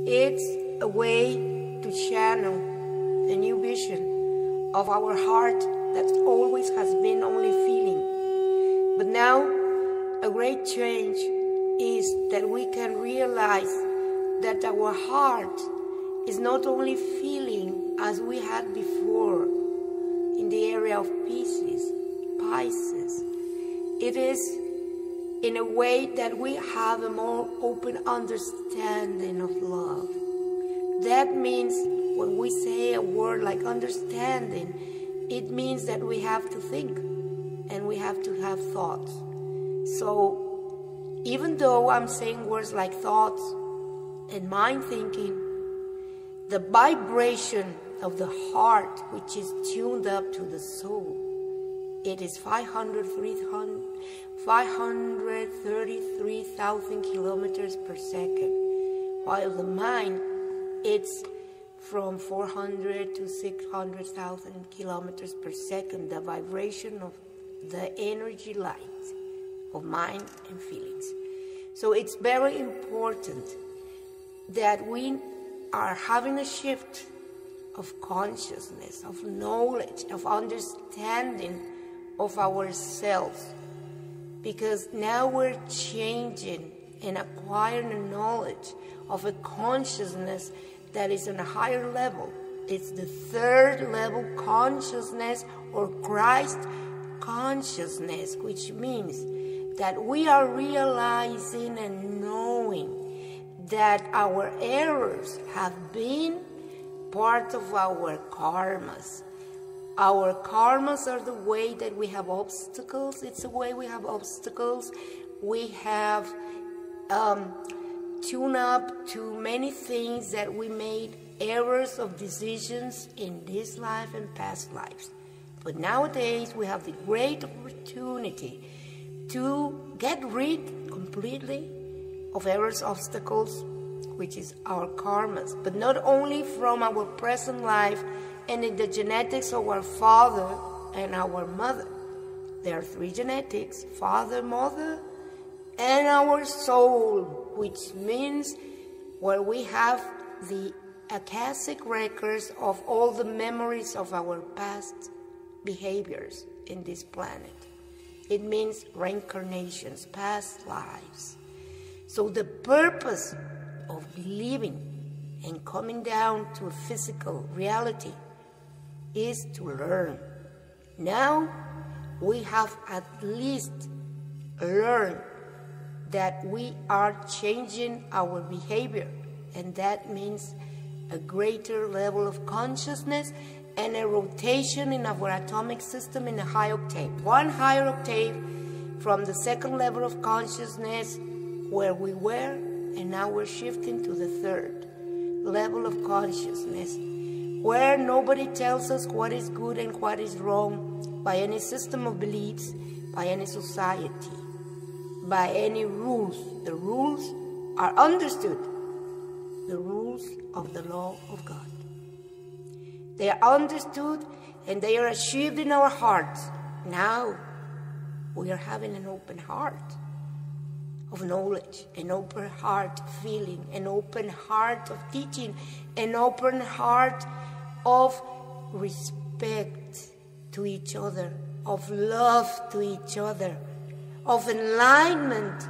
It's a way to channel a new vision of our heart that always has been only feeling. But now, a great change is that we can realize that our heart is not only feeling as we had before in the area of Pisces. It is in a way that we have a more open understanding of love. That means when we say a word like understanding, it means that we have to think and we have to have thoughts. So even though I'm saying words like thoughts and mind thinking, the vibration of the heart, which is tuned up to the soul, it is 533,000 kilometers per second, while the mind, it's from 400 to 600,000 kilometers per second, the vibration of the energy light of mind and feelings. So it's very important that we are having a shift of consciousness, of knowledge, of understanding of ourselves, because now we're changing and acquiring a knowledge of a consciousness that is on a higher level. It's the third level consciousness, or Christ consciousness, which means that we are realizing and knowing that our errors have been part of our karmas. Our karmas are the way that we have obstacles. It's the way we have obstacles. We have tuned up to many things that we made errors of decisions in this life and past lives. But nowadays we have the great opportunity to get rid completely of errors, obstacles, which is our karmas, but not only from our present life and in the genetics of our father and our mother. There are three genetics: father, mother, and our soul, which means where we have the akashic records of all the memories of our past behaviors in this planet. It means reincarnations, past lives. So the purpose of living and coming down to a physical reality is to learn. Now we have at least learned that we are changing our behavior, and that means a greater level of consciousness and a rotation in our atomic system in a high octave. One higher octave from the second level of consciousness where we were, and now we're shifting to the third level of consciousness, where nobody tells us what is good and what is wrong by any system of beliefs, by any society, by any rules. The rules are understood, the rules of the law of God. They are understood and they are achieved in our hearts. Now we are having an open heart of knowledge, an open heart feeling, an open heart of teaching, an open heart of respect to each other, of love to each other, of enlightenment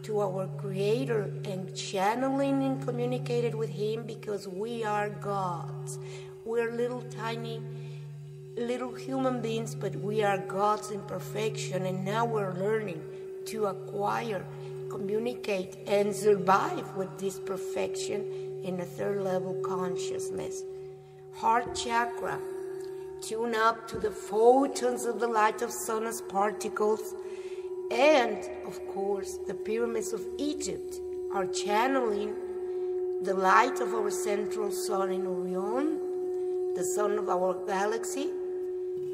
to our Creator, and channeling and communicated with Him, because we are gods. We're little tiny, little human beings, but we are gods in perfection, and now we're learning to acquire, communicate, and survive with this perfection in a third level consciousness. Heart chakra, tune up to the photons of the light of sun's particles, and of course the pyramids of Egypt are channeling the light of our central sun in Orion, the sun of our galaxy,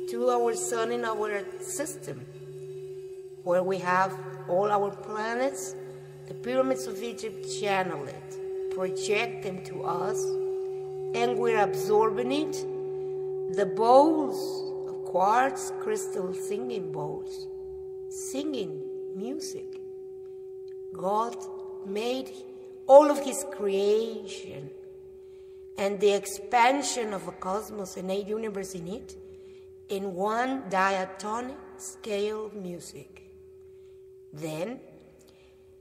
to our sun in our system, where we have all our planets. The pyramids of Egypt channel it, project them to us, and we're absorbing it. The bowls of quartz crystal singing bowls, singing music. God made all of his creation, and the expansion of a cosmos and a universe in it, in one diatonic scale of music. Then,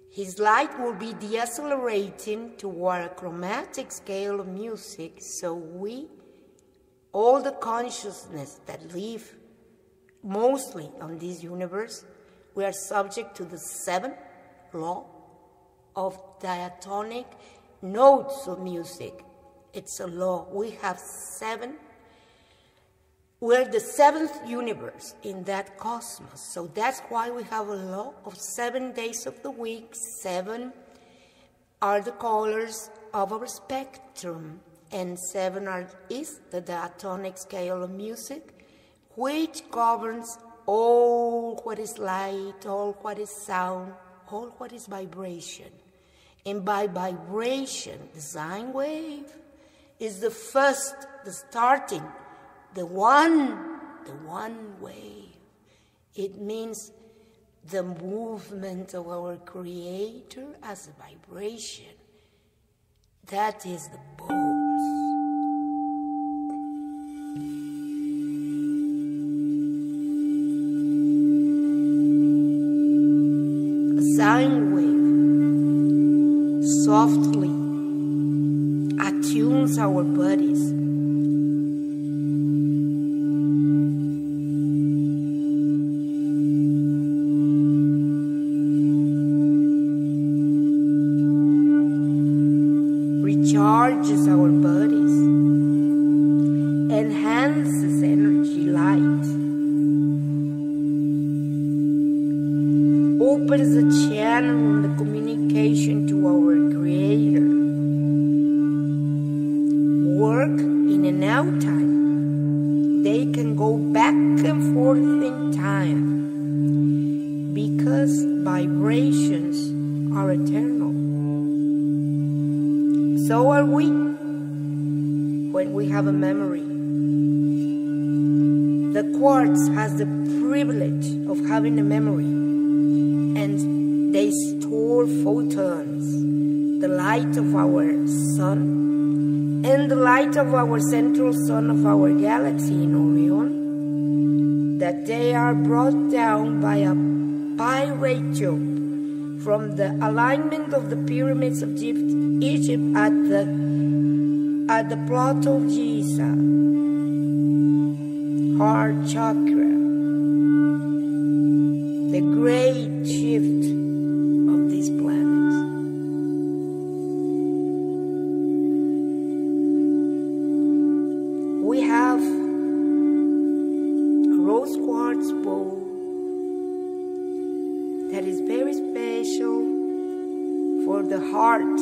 his light will be decelerating toward a chromatic scale of music, so we, all the consciousness that live mostly on this universe, we are subject to the seventh law of diatonic notes of music. It's a law. We have seven. We're the seventh universe in that cosmos. So that's why we have a law of 7 days of the week. 7 are the colors of our spectrum, and 7 is the diatonic scale of music, which governs all what is light, all what is sound, all what is vibration. And by vibration, the sine wave is the first, the starting, the one wave. It means the movement of our Creator as a vibration. That is the pulse. A sine wave softly attunes our bodies. Recharges our bodies, enhances energy, light, opens a channel in the communication to our Creator. Work in and out time. They can go back and forth in time because vibrations are eternal. So are we when we have a memory. The quartz has the privilege of having a memory, and they store photons, the light of our sun, and the light of our central sun of our galaxy in Orion, that they are brought down by a pi ratio from the alignment of the pyramids of Egypt at the plateau of Giza, heart chakra, the great shift of these planets. We have a rose quartz bowl that is very special for the heart.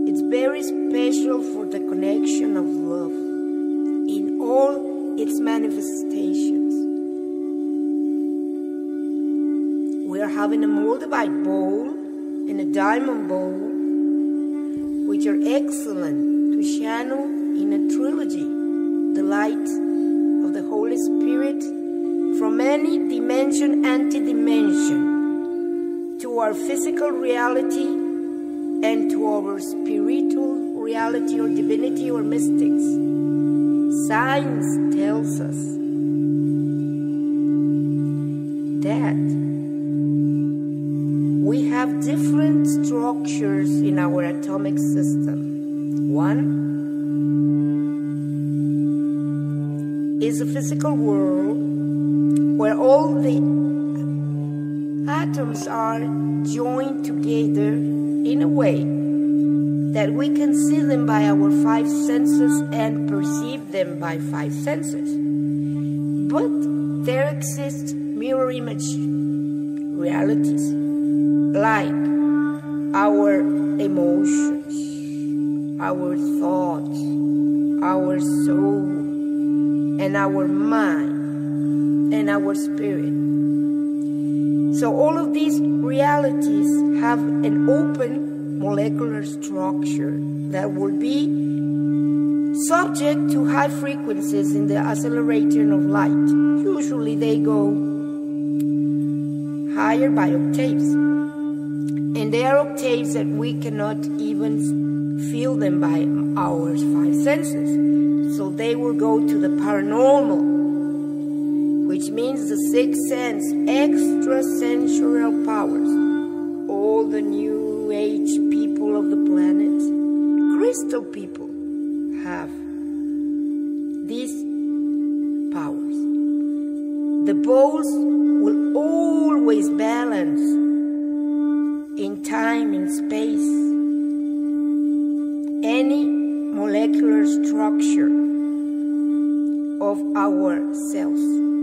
It's very special for the connection of love in all its manifestations. We are having a moldavite bowl and a diamond bowl, which are excellent to channel in a trilogy, the light of the Holy Spirit from any dimension, anti-dimension, to our physical reality and to our spiritual reality or divinity or mystics. Science tells us that we have different structures in our atomic system. One is a physical world where all the atoms are joined together in a way that we can see them by our 5 senses and perceive them by 5 senses. But there exist mirror image realities, like our emotions, our thoughts, our soul, and our mind, and our spirit. So all of these realities have an open molecular structure that will be subject to high frequencies in the acceleration of light. Usually they go higher by octaves. And there are octaves that we cannot even feel them by our five senses. So they will go to the paranormal, which means the sixth sense, extrasensual powers. All the new age people of the planet, crystal people, have these powers. The bowls will always balance in time and space any molecular structure of our cells.